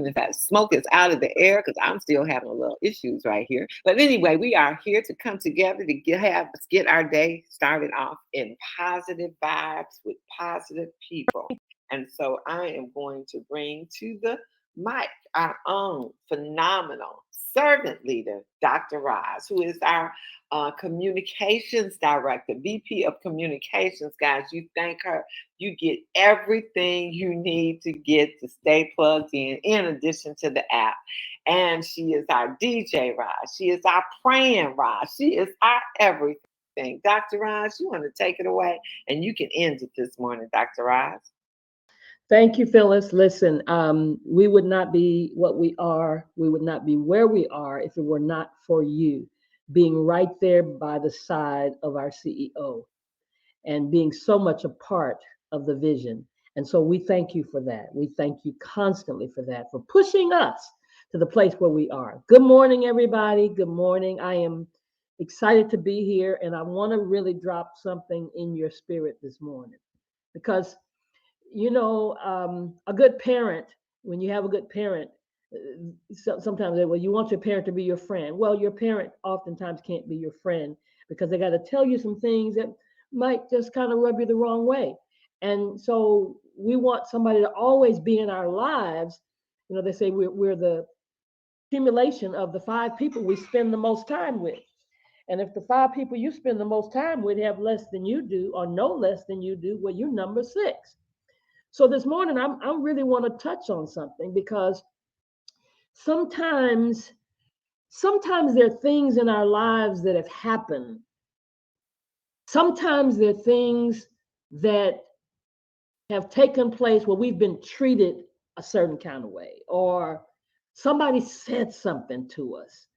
if that smoke is out of the air, because I'm still having a little issues right here. But anyway, we are here to come together to get our day started off in positive vibes with positive people. And so I am going to bring to the mic our own phenomenal servant leader, Dr. Roz, who is our communications director, VP of communications. Guys, you thank her. You get everything you need to get to stay plugged in addition to the app. And she is our DJ Roz. She is our praying Roz. She is our everything. Dr. Roz, you want to take it away? And you can end it this morning, Dr. Roz. Thank you, Phyllis. Listen, we would not be what we are. We would not be where we are if it were not for you being right there by the side of our CEO and being so much a part of the vision. And so we thank you for that. We thank you constantly for that, for pushing us to the place where we are. Good morning, everybody. Good morning. I am excited to be here, and I want to really drop something in your spirit this morning because a good parent, when you have a good parent, sometimes they, well, you want your parent to be your friend. Well, your parent oftentimes can't be your friend because they got to tell you some things that might just kind of rub you the wrong way. And so we want somebody to always be in our lives. They say we're the accumulation of the 5 people we spend the most time with. And if the 5 people you spend the most time with have less than you do or no less than you do, well, you're number 6. So this morning, I really want to touch on something because sometimes there are things in our lives that have happened. Sometimes there are things that have taken place where we've been treated a certain kind of way, or somebody said something to us.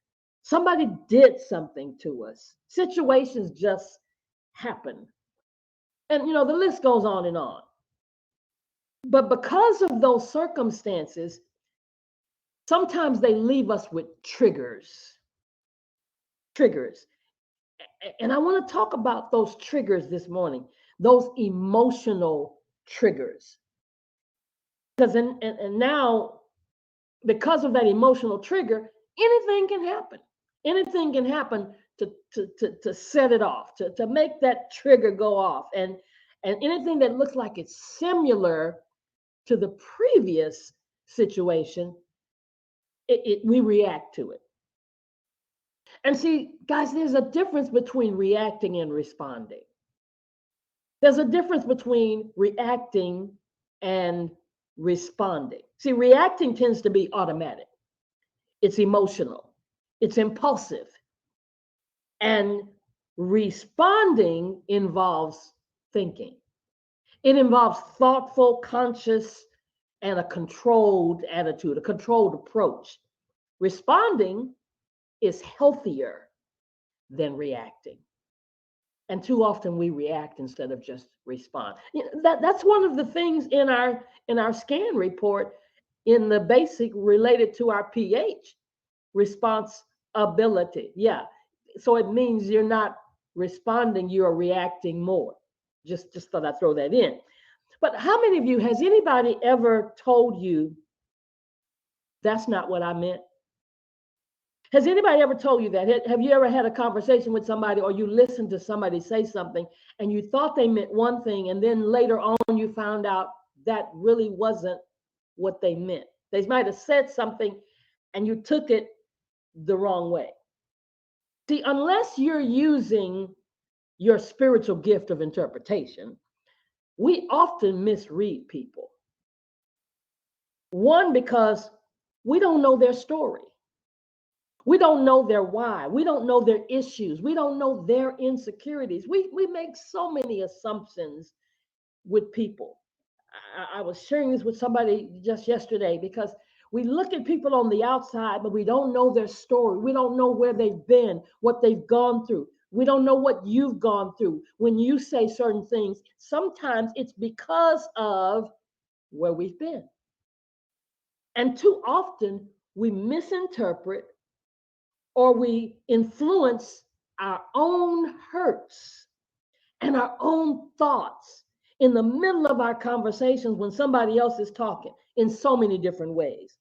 Somebody did something to us. Situations just happen. And, the list goes on and on. But because of those circumstances, sometimes they leave us with triggers. And I want to talk about those triggers this morning, those emotional triggers. Because and now, because of that emotional trigger, anything can happen. Anything can happen to set it off, to make that trigger go off. And anything that looks like it's similar to the previous situation, we react to it. And see, guys, there's a difference between reacting and responding. There's a difference between reacting and responding. See, reacting tends to be automatic. It's emotional. It's impulsive. And responding involves thinking. It involves thoughtful, conscious, and a controlled attitude, a controlled approach. Responding is healthier than reacting. And too often we react instead of just respond. That's one of the things in our scan report in the basic related to our PH, response ability. Yeah. So it means you're not responding, you're reacting more. Just thought I'd throw that in. But how many of you, has anybody ever told you that's not what I meant? Has anybody ever told you that? Have you ever had a conversation with somebody, or you listened to somebody say something and you thought they meant one thing, and then later on you found out that really wasn't what they meant? They might have said something and you took it the wrong way. See, unless you're using your spiritual gift of interpretation, we often misread people. One, because we don't know their story. We don't know their why. We don't know their issues. We don't know their insecurities. We make so many assumptions with people. I was sharing this with somebody just yesterday because we look at people on the outside, but we don't know their story. We don't know where they've been, what they've gone through. We don't know what you've gone through. When you say certain things, sometimes it's because of where we've been. And too often we misinterpret or we influence our own hurts and our own thoughts in the middle of our conversations when somebody else is talking in so many different ways.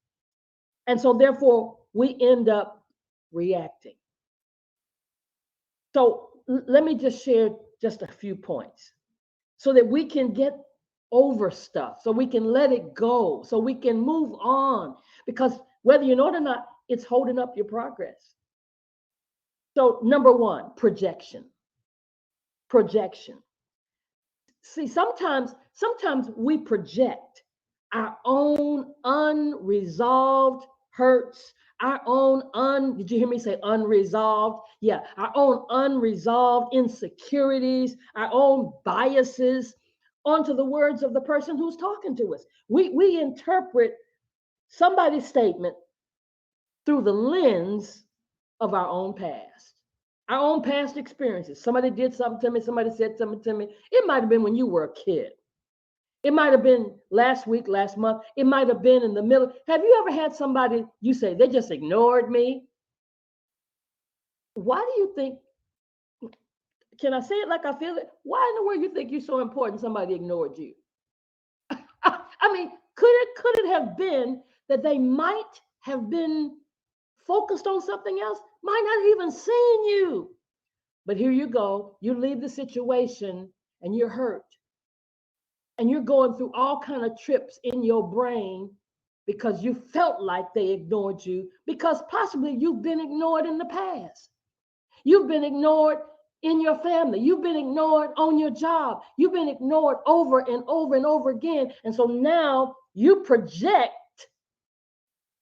And so therefore we end up reacting. So let me just share just a few points so that we can get over stuff, so we can let it go, so we can move on. Because whether you know it or not, it's holding up your progress. So, number one, projection. Projection. See, sometimes we project our own unresolved hurts, our own did you hear me say unresolved? Yeah, our own unresolved insecurities, our own biases onto the words of the person who's talking to us. We interpret somebody's statement through the lens of our own past, our own past experiences. Somebody did something to me, somebody said something to me. It might have been when you were a kid. It might have been last week, last month. It might have been in the middle. Have you ever had somebody, you say, they just ignored me? Why do you think, can I say it like I feel it? Why in the world you think you're so important somebody ignored you? I mean, could it have been that they might have been focused on something else, might not have even seen you? But here you go, you leave the situation and you're hurt. And you're going through all kind of trips in your brain because you felt like they ignored you, because possibly you've been ignored in the past. You've been ignored in your family. You've been ignored on your job. You've been ignored over and over and over again. And so now you project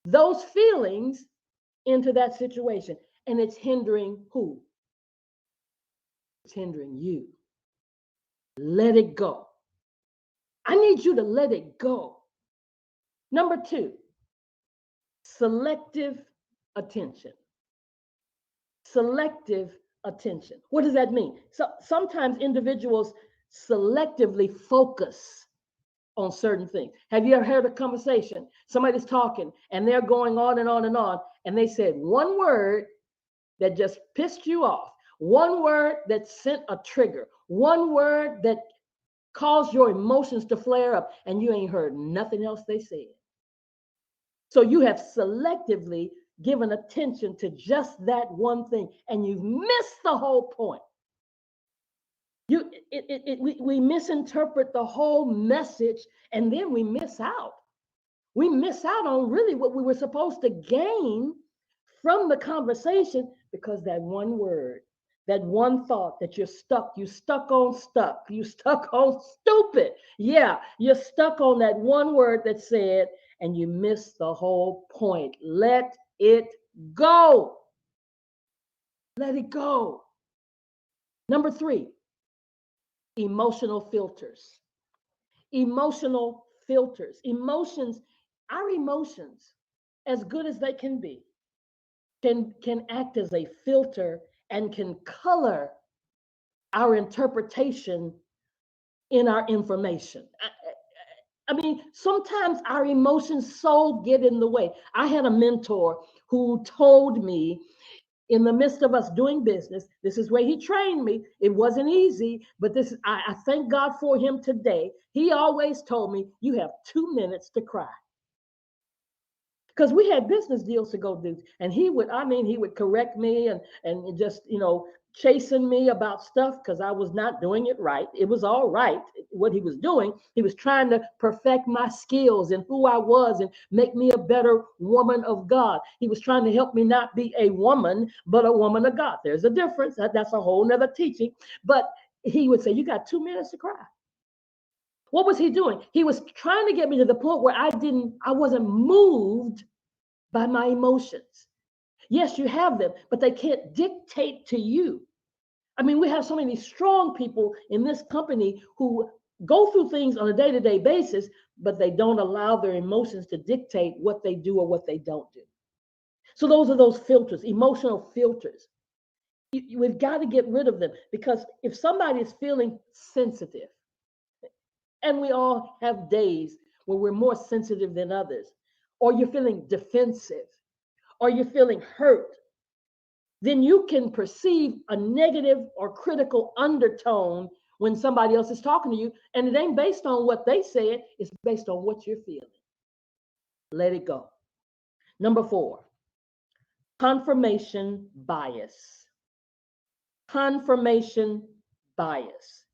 those feelings into that situation. And it's hindering who? It's hindering you. Let it go. I need you to let it go. Number two, selective attention. Selective attention. What does that mean? So sometimes individuals selectively focus on certain things. Have you ever heard a conversation? Somebody's talking and they're going on and on and on, and they said one word that just pissed you off, one word that sent a trigger, one word that caused your emotions to flare up, and you ain't heard nothing else they said. So you have selectively given attention to just that one thing, and you've missed the whole point. We misinterpret the whole message, and then we miss out. We miss out on really what we were supposed to gain from the conversation, because that one word, that one thought that you stuck on stupid. Yeah, you're stuck on that one word that said, and you miss the whole point. Let it go. Let it go. Number three, emotional filters. Emotional filters. Emotions, our emotions, as good as they can be, can act as a filter and can color our interpretation in our information. I mean, sometimes our emotions so get in the way. I had a mentor who told me, in the midst of us doing business, this is where he trained me. It wasn't easy, but I thank God for him today. He always told me, you have 2 minutes to cry. Because we had business deals to go do. And he would correct me and just, chasing me about stuff because I was not doing it right. It was all right what he was doing. He was trying to perfect my skills and who I was and make me a better woman of God. He was trying to help me not be a woman, but a woman of God. There's a difference. That's a whole nother teaching. But he would say, you got 2 minutes to cry. What was he doing? He was trying to get me to the point where I wasn't moved by my emotions. Yes, you have them, but they can't dictate to you. I mean, we have so many strong people in this company who go through things on a day-to-day basis, but they don't allow their emotions to dictate what they do or what they don't do. So those are those filters, emotional filters. We've got to get rid of them, because if somebody is feeling sensitive, and we all have days where we're more sensitive than others, or you're feeling defensive, or you're feeling hurt, then you can perceive a negative or critical undertone when somebody else is talking to you. And it ain't based on what they said, it's based on what you're feeling. Let it go. Number 4, confirmation bias. Confirmation bias.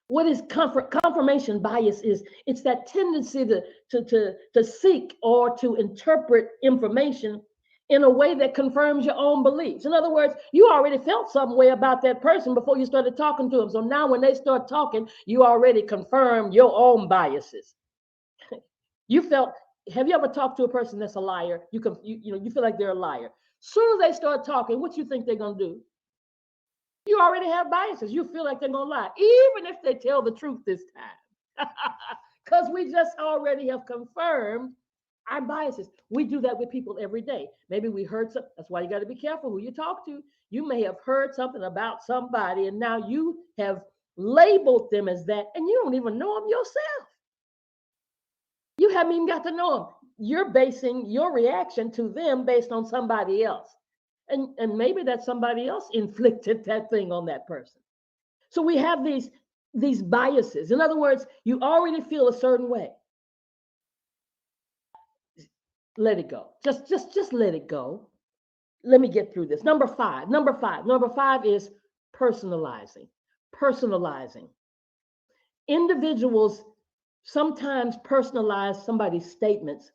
What is confirmation bias is? It's that tendency to seek or to interpret information in a way that confirms your own beliefs. In other words, you already felt some way about that person before you started talking to them. So now when they start talking, you already confirmed your own biases. You felt, have you ever talked to a person that's a liar? You feel like they're a liar. Soon as they start talking, what you think they're gonna do? You already have biases. You feel like they're gonna lie, even if they tell the truth this time. Because we just already have confirmed our biases. We do that with people every day. Maybe we heard something. That's why you got to be careful who you talk to. You may have heard something about somebody, and now you have labeled them as that, and you don't even know them yourself. You haven't even got to know them. You're basing your reaction to them based on somebody else. And maybe that somebody else inflicted that thing on that person. So we have these biases. In other words, you already feel a certain way. Let it go. Just let it go. Let me get through this. Number five is personalizing. Personalizing. Individuals sometimes personalize somebody's statements,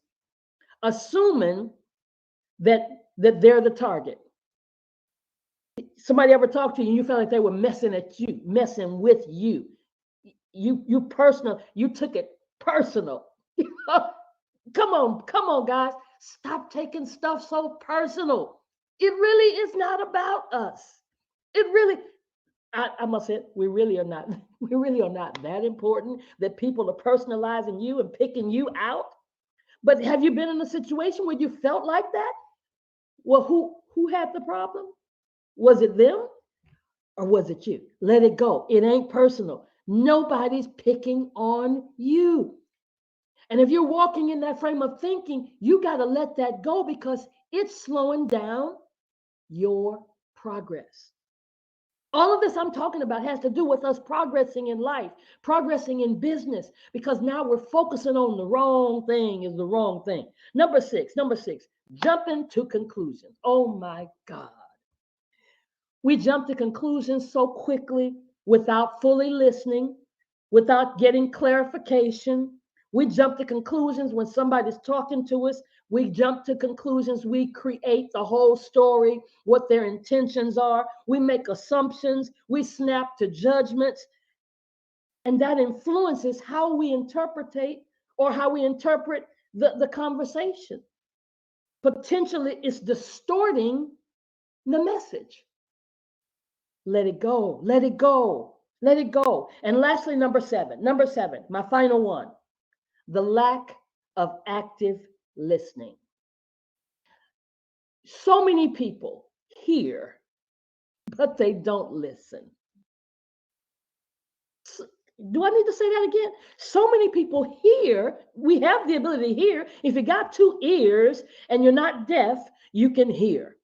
assuming that they're the target. Somebody ever talked to you and you felt like they were messing with you. You took it personal. Come on, guys. Stop taking stuff so personal. It really is not about us. It really, I must say, we really are not that important that people are personalizing you and picking you out. But have you been in a situation where you felt like that? Well, who had the problem? Was it them or was it you? Let it go. It ain't personal. Nobody's picking on you. And if you're walking in that frame of thinking, you got to let that go because it's slowing down your progress. All of this I'm talking about has to do with us progressing in life, progressing in business, because now we're focusing on the wrong thing is the wrong thing. Number six, jumping to conclusions. Oh my God. We jump to conclusions so quickly without fully listening, without getting clarification. We jump to conclusions when somebody's talking to us. We jump to conclusions. We create the whole story, what their intentions are. We make assumptions. We snap to judgments. And that influences how we interpret the conversation. Potentially, it's distorting the message. Let it go. Let it go. Let it go. And lastly, number seven, my final one, the lack of active listening. So many people hear, but they don't listen. Do I need to say that again? So many people hear. We have the ability to hear. If you got 2 ears and you're not deaf, you can hear.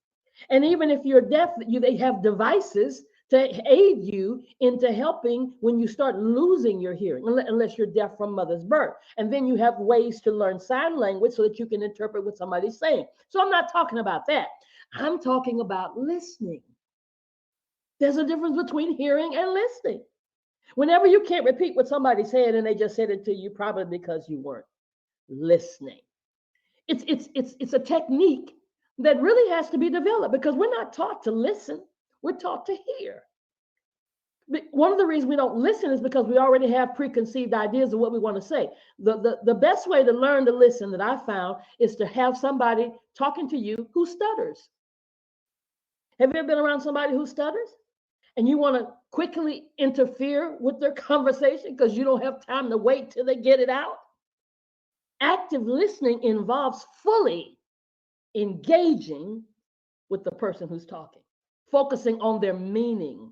And even if you're deaf, they have devices to aid you into helping when you start losing your hearing, unless you're deaf from mother's birth. And then you have ways to learn sign language so that you can interpret what somebody's saying. So I'm not talking about that. I'm talking about listening. There's a difference between hearing and listening. Whenever you can't repeat what somebody said and they just said it to you, probably because you weren't listening. It's a technique that really has to be developed because we're not taught to listen. We're taught to hear. But one of the reasons we don't listen is because we already have preconceived ideas of what we want to say. The best way to learn to listen that I found is to have somebody talking to you who stutters. Have you ever been around somebody who stutters? And you want to quickly interfere with their conversation because you don't have time to wait till they get it out? Active listening involves fully engaging with the person who's talking, focusing on their meaning,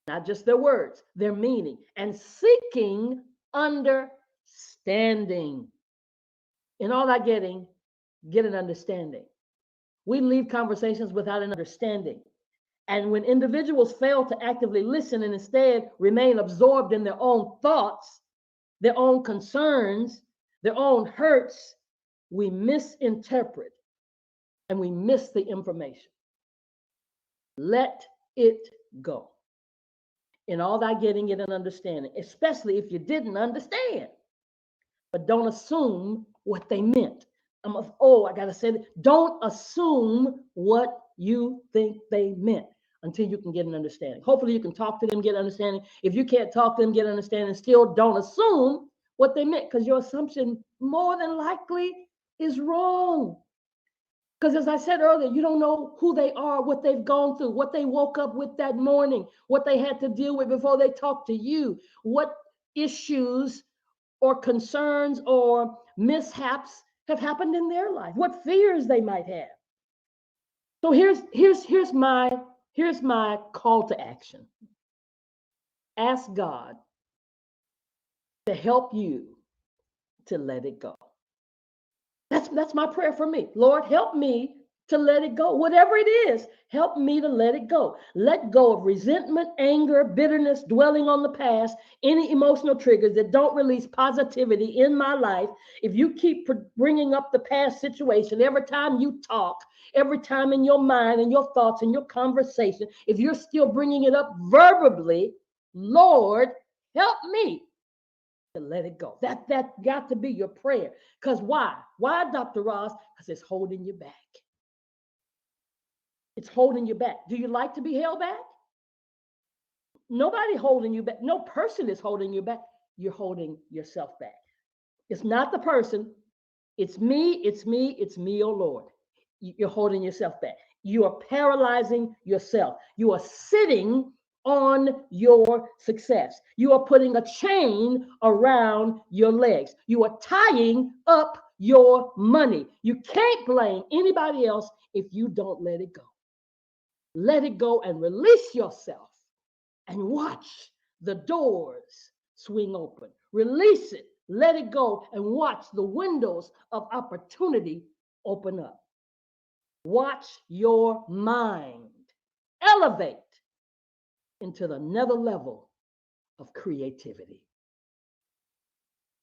not just their words, their meaning, and seeking understanding. In all that get an understanding. We leave conversations without an understanding. And when individuals fail to actively listen and instead remain absorbed in their own thoughts, their own concerns, their own hurts, we misinterpret and we miss the information. Let it go. In all thy getting, get an understanding, especially if you didn't understand. But don't assume what they meant. I gotta say that. Don't assume what you think they meant until you can get an understanding. Hopefully you can talk to them, get understanding. If you can't talk to them, get understanding, still don't assume what they meant, because your assumption more than likely is wrong. Because as I said earlier, you don't know who they are, what they've gone through, what they woke up with that morning, what they had to deal with before they talked to you, what issues or concerns or mishaps have happened in their life, what fears they might have. So here's my call to action. Ask God to help you to let it go. That's my prayer for me. Lord, help me to let it go. Whatever it is, help me to let it go. Let go of resentment, anger, bitterness, dwelling on the past, any emotional triggers that don't release positivity in my life. If you keep bringing up the past situation every time you talk, every time in your mind and your thoughts and your conversation, if you're still bringing it up verbally, Lord, help me to let it go. That got to be your prayer. Because why? Why, Dr. Ross? Because it's holding you back. It's holding you back. Do you like to be held back? Nobody holding you back. No person is holding you back. You're holding yourself back. It's not the person. It's me, it's me, it's me, oh Lord. You're holding yourself back. You are paralyzing yourself. You are sitting on your success. You are putting a chain around your legs. You are tying up your money. You can't blame anybody else if you don't let it go. Let it go and release yourself and watch the doors swing open. Release it, let it go, and watch the windows of opportunity open up. Watch your mind elevate into another level of creativity.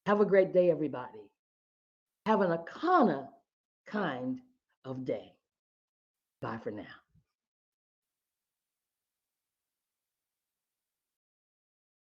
Have a great day, everybody. Have an Akana kind of day. Bye for now.